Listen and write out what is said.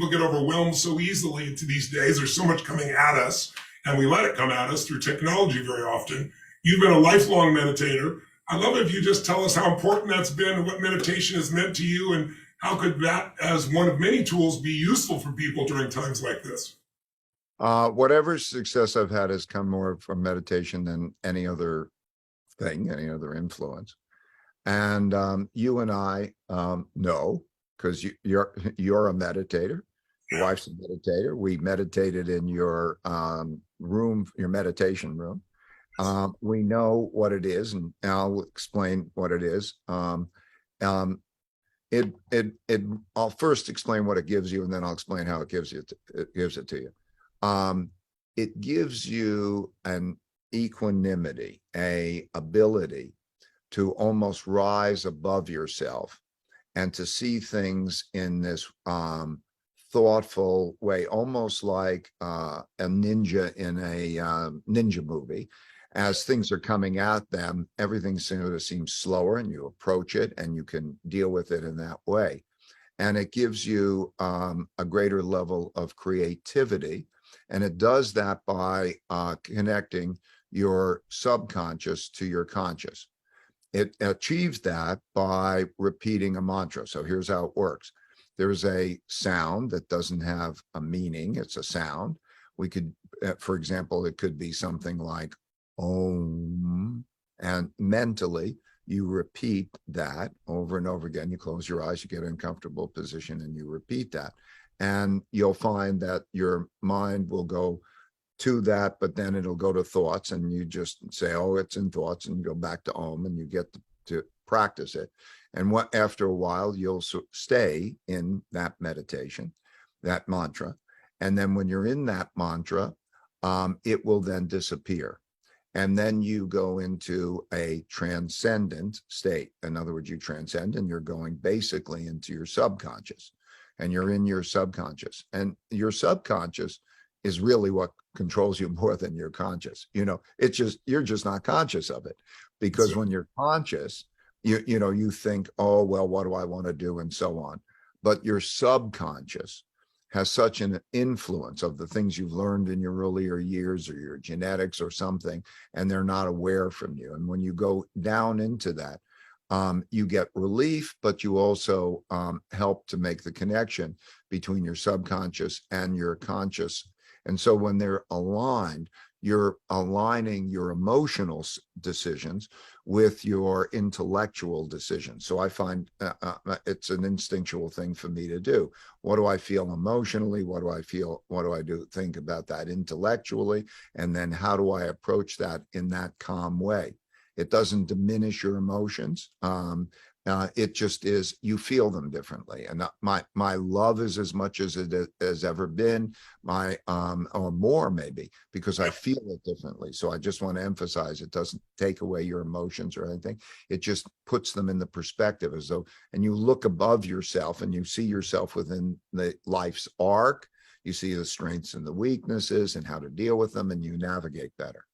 people get overwhelmed so easily these days. There's so much coming at us, and we let it come at us through technology very often. You've been a lifelong meditator. I'd love it if you just tell us how important that's been and what meditation has meant to you, and how could that, as one of many tools, be useful for people during times like this? Whatever success I've had has come more from meditation than any other thing, any other influence. And you and I know, because you're a meditator. Your wife's a meditator. We meditated in your room, your meditation room. We know what it is, and I'll explain what it is. I'll first explain what it gives you, and then I'll explain how it gives it to you. It gives you an equanimity, a ability to almost rise above yourself and to see things in this thoughtful way, almost like a ninja in a ninja movie. As things are coming at them, everything sort of seems slower, and you approach it and you can deal with it in that way. And it gives you a greater level of creativity. And it does that by connecting your subconscious to your conscious. It achieves that by repeating a mantra. So here's how it works. There's a sound that doesn't have a meaning. It's a sound. We could, for example, it could be something like Om, and mentally you repeat that over and over again. You close your eyes, you get in a comfortable position, and you repeat that. And you'll find that your mind will go to that, but then it'll go to thoughts, and you just say, oh, it's in thoughts, and you go back to Om, and you get to practice it. And after a while, you'll stay in that meditation, that mantra. And then when you're in that mantra, it will then disappear. And then you go into a transcendent state. In other words, you transcend, and you're going basically into your subconscious, and you're in your subconscious. And your subconscious is really what controls you more than your conscious. It's just, you're just not conscious of it, because when you're conscious, you think, oh, well, what do I want to do? And so on. But your subconscious has such an influence of the things you've learned in your earlier years, or your genetics or something, and they're not aware from you. And when you go down into that, you get relief, but you also help to make the connection between your subconscious and your conscious. And so when they're aligned, you're aligning your emotional decisions with your intellectual decisions. So I find it's an instinctual thing for me to do. What do I feel emotionally? What do I feel? What do I think about that intellectually? And then how do I approach that in that calm way? It doesn't diminish your emotions. It just is, you feel them differently. And my love is as much as it has ever been, or more maybe, because I feel it differently. So I just want to emphasize, it doesn't take away your emotions or anything. It just puts them in the perspective, as though, and you look above yourself and you see yourself within the life's arc. You see the strengths and the weaknesses and how to deal with them, and you navigate better.